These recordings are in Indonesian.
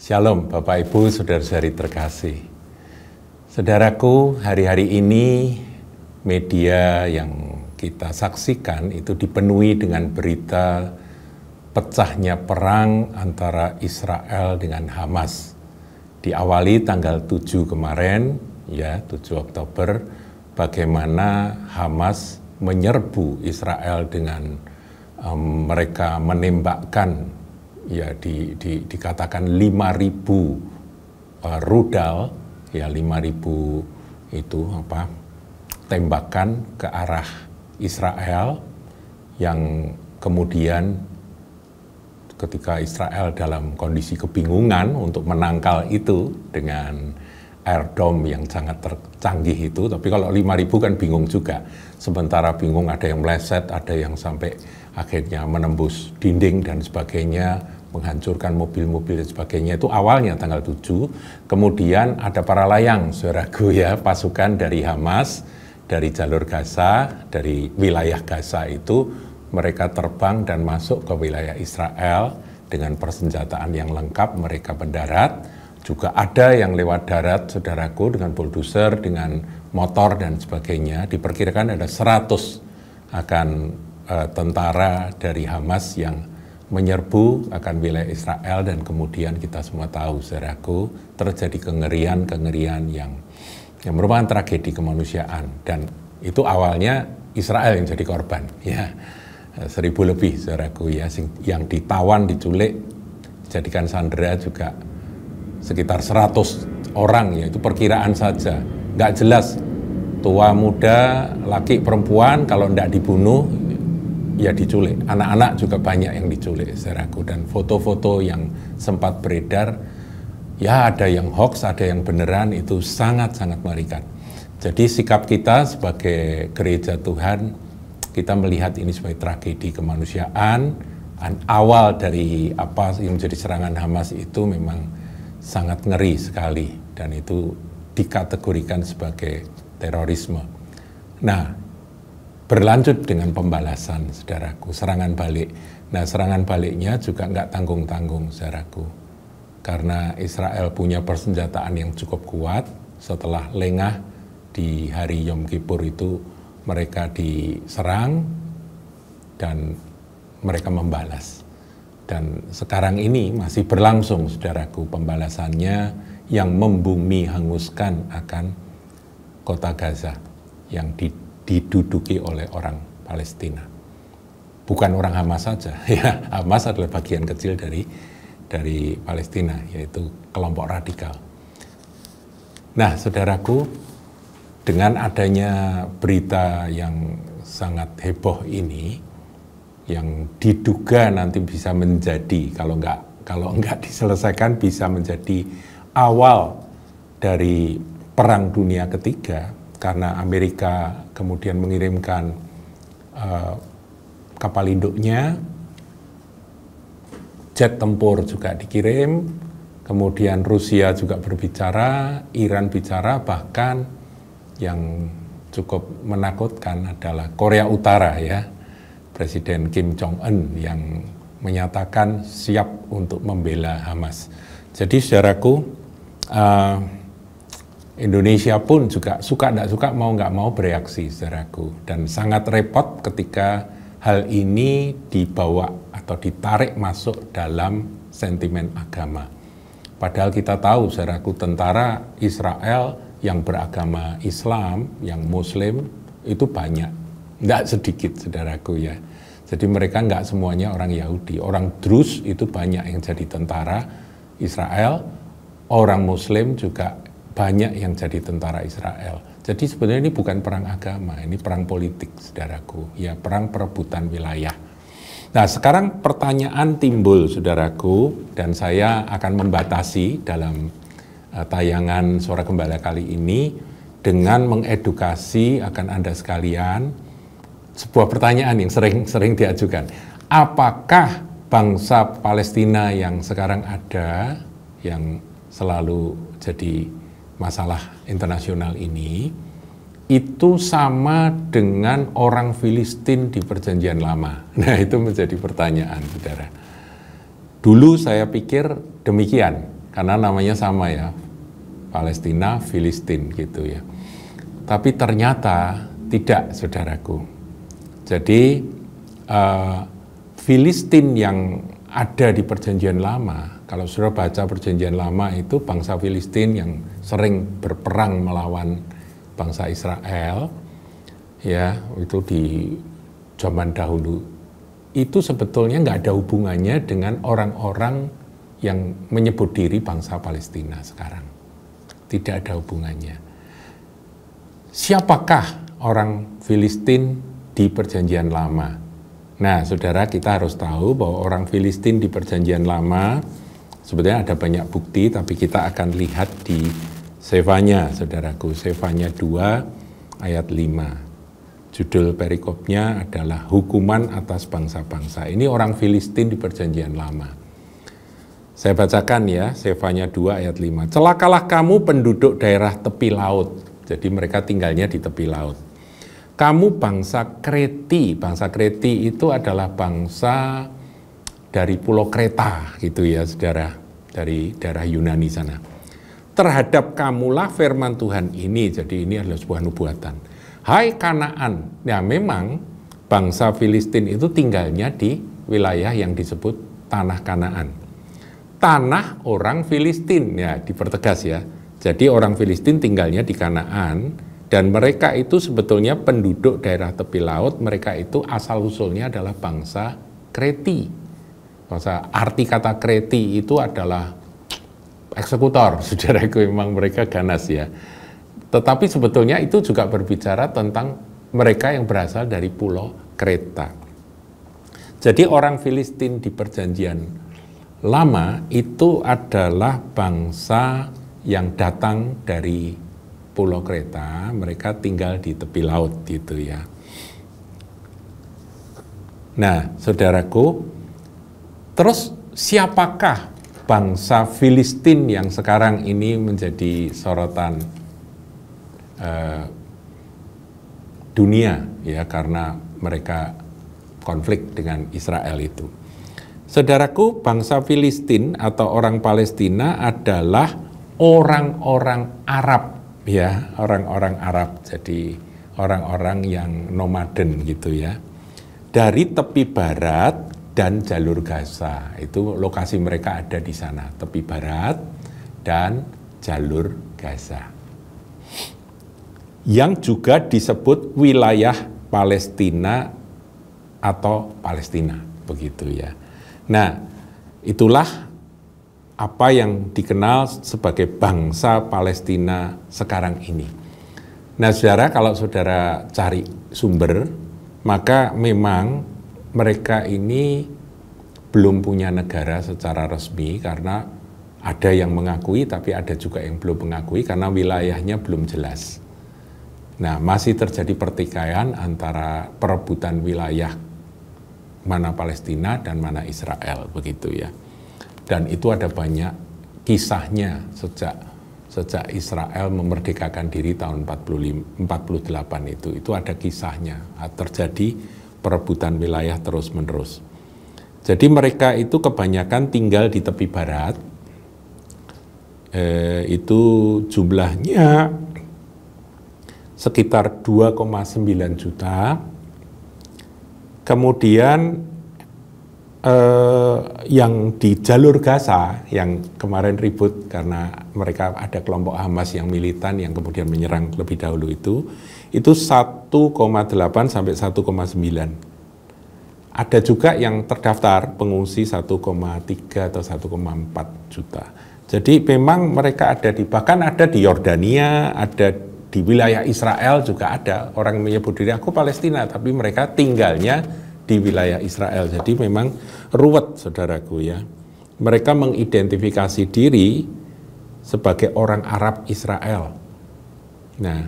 Shalom Bapak Ibu, saudara-saudari terkasih. Saudaraku, hari-hari ini media yang kita saksikan itu dipenuhi dengan berita pecahnya perang antara Israel dengan Hamas. Diawali tanggal 7 kemarin, 7 Oktober, bagaimana Hamas menyerbu Israel dengan mereka menembakkan dikatakan 5.000 rudal, 5.000 itu tembakan ke arah Israel, yang kemudian ketika Israel dalam kondisi kebingungan untuk menangkal itu dengan Iron Dome yang sangat tercanggih itu, tapi kalau 5.000 kan bingung juga. Sementara bingung, ada yang meleset, ada yang sampai akhirnya menembus dinding dan sebagainya, menghancurkan mobil-mobil dan sebagainya. Itu awalnya tanggal 7, kemudian ada para layang, saudaraku pasukan dari Hamas, dari jalur Gaza, dari wilayah Gaza itu, mereka terbang dan masuk ke wilayah Israel dengan persenjataan yang lengkap, mereka mendarat. Juga ada yang lewat darat, saudaraku, dengan bulldozer, dengan motor dan sebagainya. Diperkirakan ada 100 akan tentara dari Hamas yang menyerbu akan wilayah Israel, dan kemudian kita semua tahu, saudaraku, terjadi kengerian yang merupakan tragedi kemanusiaan, dan itu awalnya Israel yang jadi korban, 1.000 lebih, saudaraku, yang ditawan, diculik, jadikan sandera juga sekitar 100 orang, itu perkiraan saja, nggak jelas tua muda, laki perempuan, kalau nggak dibunuh diculik. Anak-anak juga banyak yang diculik, saudaraku, dan foto-foto yang sempat beredar, ada yang hoax, ada yang beneran, itu sangat-sangat mengerikan. Jadi sikap kita sebagai gereja Tuhan, kita melihat ini sebagai tragedi kemanusiaan. Awal dari apa yang menjadi serangan Hamas itu memang sangat ngeri sekali, dan itu dikategorikan sebagai terorisme. Nah, berlanjut dengan pembalasan, saudaraku, serangan balik. Nah, serangan baliknya juga nggak tanggung-tanggung, saudaraku, karena Israel punya persenjataan yang cukup kuat. Setelah lengah di hari Yom Kippur itu, mereka diserang dan mereka membalas. Dan sekarang ini masih berlangsung, saudaraku, pembalasannya yang membumi hanguskan akan kota Gaza yang diduduki oleh orang Palestina. Bukan orang Hamas saja, Hamas adalah bagian kecil dari Palestina, yaitu kelompok radikal. Nah, saudaraku, dengan adanya berita yang sangat heboh ini, yang diduga nanti bisa menjadi, kalau nggak diselesaikan, bisa menjadi awal dari Perang Dunia Ketiga, karena Amerika kemudian mengirimkan kapal induknya, jet tempur juga dikirim, kemudian Rusia juga berbicara, Iran bicara, bahkan yang cukup menakutkan adalah Korea Utara, Presiden Kim Jong-un yang menyatakan siap untuk membela Hamas. Jadi, saudaraku, Indonesia pun juga suka nggak suka, mau nggak mau bereaksi, saudaraku. Dan sangat repot ketika hal ini dibawa atau ditarik masuk dalam sentimen agama. Padahal kita tahu, saudaraku, tentara Israel yang beragama Islam, yang Muslim, itu banyak. Nggak sedikit, saudaraku, Jadi mereka nggak semuanya orang Yahudi. Orang Druze itu banyak yang jadi tentara Israel. Orang Muslim juga banyak yang jadi tentara Israel. Jadi sebenarnya ini bukan perang agama, ini perang politik, saudaraku. Perang perebutan wilayah. Nah, sekarang pertanyaan timbul, saudaraku, dan saya akan membatasi dalam tayangan Suara Gembala kali ini dengan mengedukasi akan Anda sekalian sebuah pertanyaan yang sering diajukan. Apakah bangsa Palestina yang sekarang ada, yang selalu jadi masalah internasional ini, itu sama dengan orang Filistin di Perjanjian Lama? Nah, itu menjadi pertanyaan, saudara. Dulu saya pikir demikian, karena namanya sama ya, Palestina, Filistin gitu ya. Tapi ternyata tidak, saudaraku. Jadi Filistin yang ada di Perjanjian Lama, kalau saudara baca Perjanjian Lama itu bangsa Filistin yang sering berperang melawan bangsa Israel, ya itu di zaman dahulu, itu sebetulnya nggak ada hubungannya dengan orang-orang yang menyebut diri bangsa Palestina sekarang. Tidak ada hubungannya. Siapakah orang Filistin di Perjanjian Lama? Nah, saudara, kita harus tahu bahwa orang Filistin di Perjanjian Lama sebetulnya ada banyak bukti, tapi kita akan lihat di Sefanya, saudaraku. Sefanya 2 ayat 5. Judul perikopnya adalah hukuman atas bangsa-bangsa. Ini orang Filistin di Perjanjian Lama. Saya bacakan ya, Sefanya 2 ayat 5. Celakalah kamu penduduk daerah tepi laut. Jadi mereka tinggalnya di tepi laut. Kamu bangsa Kreti. Bangsa Kreti itu adalah bangsa dari Pulau Kreta gitu ya, saudara. Dari daerah Yunani sana. Terhadap kamulah firman Tuhan ini. Jadi ini adalah sebuah nubuatan. Hai Kanaan. Ya memang bangsa Filistin itu tinggalnya di wilayah yang disebut tanah Kanaan. Tanah orang Filistin, ya dipertegas ya. Jadi orang Filistin tinggalnya di Kanaan, dan mereka itu sebetulnya penduduk daerah tepi laut, mereka itu asal-usulnya adalah bangsa Kreti. Arti kata Kreti itu adalah eksekutor, saudaraku, memang mereka ganas ya. Tetapi sebetulnya itu juga berbicara tentang mereka yang berasal dari Pulau Kreta. Jadi orang Filistin di Perjanjian Lama itu adalah bangsa yang datang dari Pulau Kreta, mereka tinggal di tepi laut gitu ya. Nah, saudaraku, terus siapakah bangsa Filistin yang sekarang ini menjadi sorotan dunia ya, karena mereka konflik dengan Israel itu? Saudaraku, bangsa Filistin atau orang Palestina adalah orang-orang Arab ya, orang-orang Arab. Jadi orang-orang yang nomaden gitu ya. Dari tepi barat dan jalur Gaza, itu lokasi mereka ada di sana, tepi barat dan jalur Gaza. Yang juga disebut wilayah Palestina atau Palestina, begitu ya. Nah, itulah apa yang dikenal sebagai bangsa Palestina sekarang ini. Nah, saudara, kalau saudara cari sumber, maka memang mereka ini belum punya negara secara resmi, karena ada yang mengakui tapi ada juga yang belum mengakui karena wilayahnya belum jelas. Nah, masih terjadi pertikaian antara perebutan wilayah mana Palestina dan mana Israel, begitu ya. Dan itu ada banyak kisahnya sejak Israel memerdekakan diri tahun 48 itu ada kisahnya, terjadi perebutan wilayah terus-menerus. Jadi mereka itu kebanyakan tinggal di tepi barat, itu jumlahnya sekitar 2,9 juta. Kemudian yang di jalur Gaza yang kemarin ribut karena mereka ada kelompok Hamas yang militan yang kemudian menyerang lebih dahulu itu 1,8 sampai 1,9. Ada juga yang terdaftar pengungsi 1,3 atau 1,4 juta. Jadi memang mereka bahkan ada di Yordania, ada di wilayah Israel juga ada orang menyebut diri aku Palestina, tapi mereka tinggalnya di wilayah Israel. Jadi memang ruwet, saudaraku ya. Mereka mengidentifikasi diri sebagai orang Arab Israel. Nah,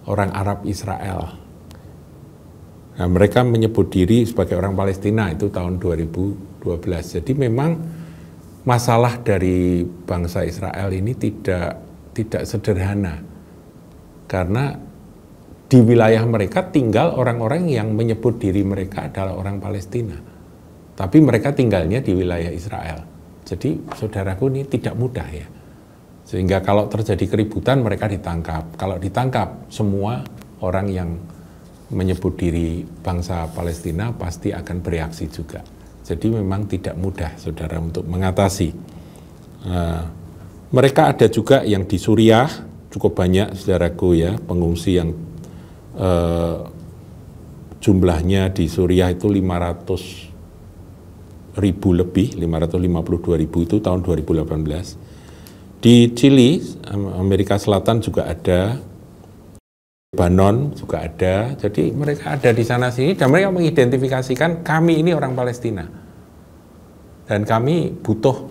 orang Arab Israel. Nah, mereka menyebut diri sebagai orang Palestina itu tahun 2012. Jadi memang masalah dari bangsa Israel ini tidak sederhana. Karena di wilayah mereka tinggal orang-orang yang menyebut diri mereka adalah orang Palestina. Tapi mereka tinggalnya di wilayah Israel. Jadi saudaraku, ini tidak mudah ya. Sehingga kalau terjadi keributan mereka ditangkap. Kalau ditangkap, semua orang yang menyebut diri bangsa Palestina pasti akan bereaksi juga. Jadi memang tidak mudah, saudara, untuk mengatasi. Mereka ada juga yang di Suriah, cukup banyak, saudaraku, ya, pengungsi yang jumlahnya di Suriah itu 500.000 lebih, 552.000 itu tahun 2018. Di Chili, Amerika Selatan juga ada, Lebanon juga ada, jadi mereka ada di sana sini dan mereka mengidentifikasikan kami ini orang Palestina dan kami butuh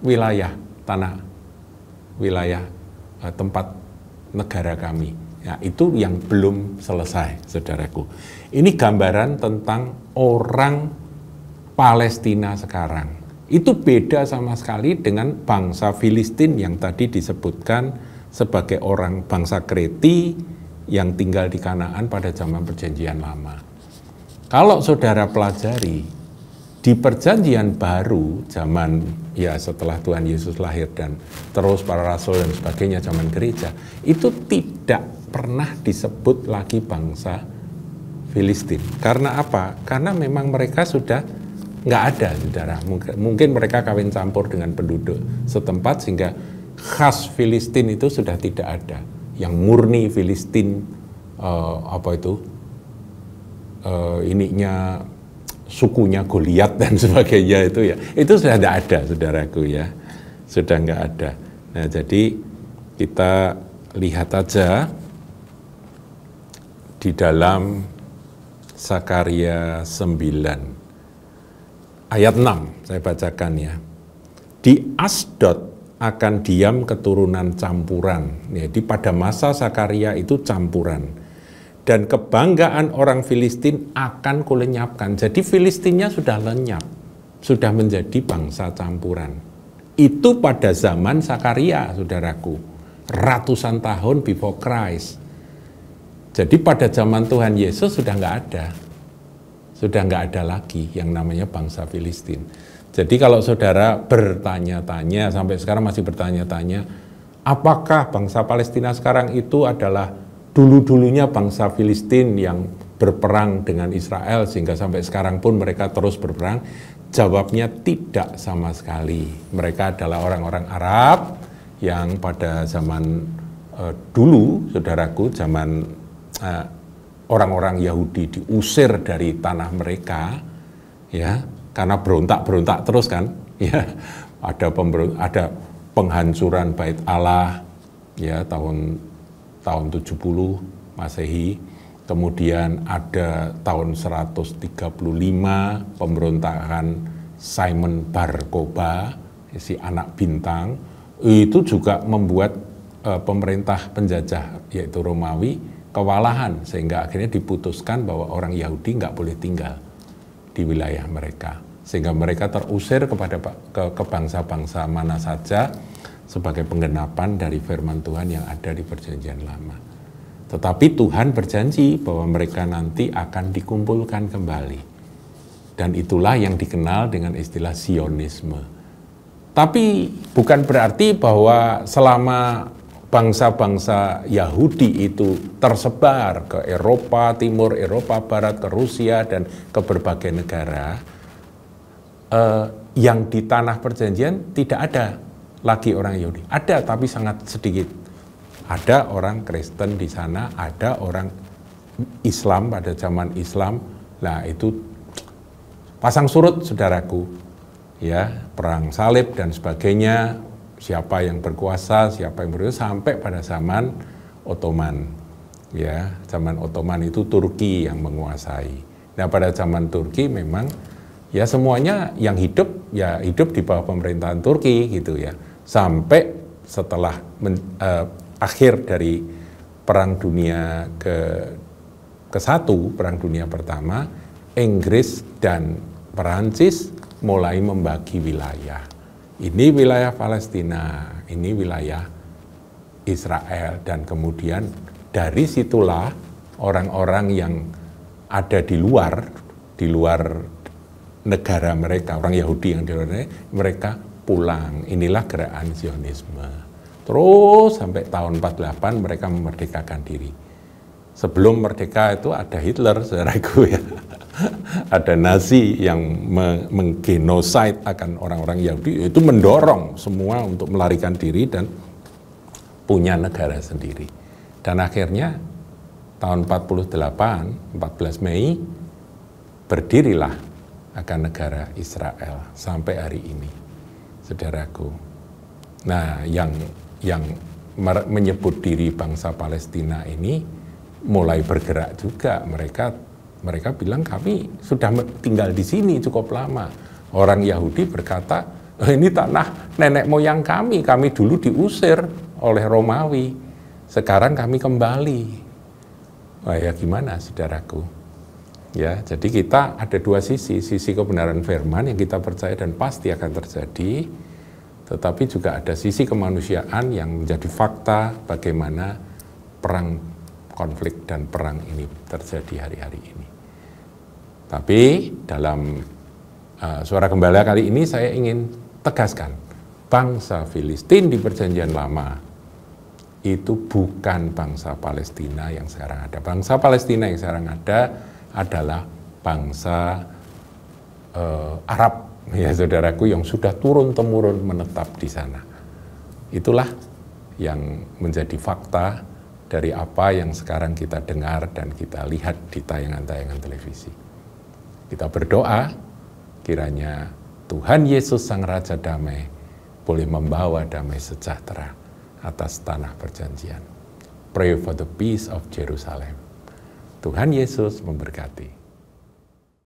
wilayah tanah, wilayah tempat negara kami. Ya, itu yang belum selesai, saudaraku. Ini gambaran tentang orang Palestina sekarang. Itu beda sama sekali dengan bangsa Filistin yang tadi disebutkan sebagai orang bangsa Kreti yang tinggal di Kanaan pada zaman Perjanjian Lama. Kalau saudara pelajari di Perjanjian Baru, zaman ya setelah Tuhan Yesus lahir dan terus para rasul dan sebagainya, zaman gereja, itu tidak pernah disebut lagi bangsa Filistin. Karena apa? Karena memang mereka sudah nggak ada, saudara. Mungkin mereka kawin campur dengan penduduk setempat sehingga khas Filistin itu sudah tidak ada. Yang murni Filistin, ininya sukunya Goliat dan sebagainya itu ya, itu sudah tidak ada, saudaraku, ya, sudah nggak ada. Nah, jadi kita lihat aja di dalam Sakarya 9. Ayat 6, saya bacakan, ya. Di Asdod akan diam keturunan campuran. Jadi pada masa Sakarya itu campuran. Dan kebanggaan orang Filistin akan kulenyapkan. Jadi Filistinnya sudah lenyap, sudah menjadi bangsa campuran. Itu pada zaman Sakarya, saudaraku. Ratusan tahun before Christ. Jadi pada zaman Tuhan Yesus sudah nggak ada. Sudah nggak ada lagi yang namanya bangsa Filistin. Jadi kalau saudara bertanya-tanya, sampai sekarang masih bertanya-tanya, apakah bangsa Palestina sekarang itu adalah dulu-dulunya bangsa Filistin yang berperang dengan Israel sehingga sampai sekarang pun mereka terus berperang? Jawabnya tidak sama sekali. Mereka adalah orang-orang Arab yang pada zaman dulu, saudaraku, zaman orang-orang Yahudi diusir dari tanah mereka, ya, karena berontak terus kan, ya, ada penghancuran Bait Allah, ya, tahun 70 Masehi, kemudian ada tahun 135 pemberontakan Simon Bar Kokhba, si anak bintang, itu juga membuat pemerintah penjajah yaitu Romawi kewalahan, sehingga akhirnya diputuskan bahwa orang Yahudi nggak boleh tinggal di wilayah mereka, sehingga mereka terusir ke bangsa-bangsa mana saja sebagai penggenapan dari firman Tuhan yang ada di Perjanjian Lama. Tetapi Tuhan berjanji bahwa mereka nanti akan dikumpulkan kembali, dan itulah yang dikenal dengan istilah Zionisme. Tapi bukan berarti bahwa selama bangsa-bangsa Yahudi itu tersebar ke Eropa Timur, Eropa Barat, ke Rusia, dan ke berbagai negara, yang di tanah perjanjian tidak ada lagi orang Yahudi. Ada, tapi sangat sedikit. Ada orang Kristen di sana, ada orang Islam pada zaman Islam. Nah, itu pasang surut, saudaraku, ya, perang salib dan sebagainya. Siapa yang berkuasa, siapa yang berkuasa, sampai pada zaman Ottoman. Ya, zaman Ottoman itu Turki yang menguasai. Nah, pada zaman Turki memang ya semuanya yang hidup ya hidup di bawah pemerintahan Turki gitu ya. Sampai setelah akhir dari Perang Dunia ke-1, Perang Dunia Pertama, Inggris dan Perancis mulai membagi wilayah. Ini wilayah Palestina, ini wilayah Israel, dan kemudian dari situlah orang-orang yang ada di luar negara mereka, orang Yahudi yang di luar negara, mereka pulang. Inilah gerakan Zionisme. Terus sampai tahun 48 mereka memerdekakan diri. Sebelum merdeka itu ada Hitler, saudaraku ya. Ada Nazi yang menggenoside akan orang-orang Yahudi, itu mendorong semua untuk melarikan diri dan punya negara sendiri. Dan akhirnya tahun 48, 14 Mei, berdirilah akan negara Israel sampai hari ini, saudaraku. Nah, yang menyebut diri bangsa Palestina ini mulai bergerak juga. Mereka bilang kami sudah tinggal di sini cukup lama. Orang Yahudi berkata, ini tanah nenek moyang kami dulu diusir oleh Romawi, sekarang kami kembali. Wah, ya gimana saudaraku? Ya, jadi kita ada dua sisi kebenaran firman yang kita percaya dan pasti akan terjadi, tetapi juga ada sisi kemanusiaan yang menjadi fakta bagaimana perang, konflik dan perang ini terjadi hari-hari ini. Tapi dalam Suara Gembala kali ini saya ingin tegaskan, bangsa Filistin di Perjanjian Lama itu bukan bangsa Palestina yang sekarang ada. Bangsa Palestina yang sekarang ada adalah bangsa Arab, ya saudaraku, yang sudah turun-temurun menetap di sana. Itulah yang menjadi fakta dari apa yang sekarang kita dengar dan kita lihat di tayangan-tayangan televisi. Kita berdoa kiranya Tuhan Yesus Sang Raja Damai boleh membawa damai sejahtera atas tanah perjanjian. Pray for the peace of Jerusalem. Tuhan Yesus memberkati.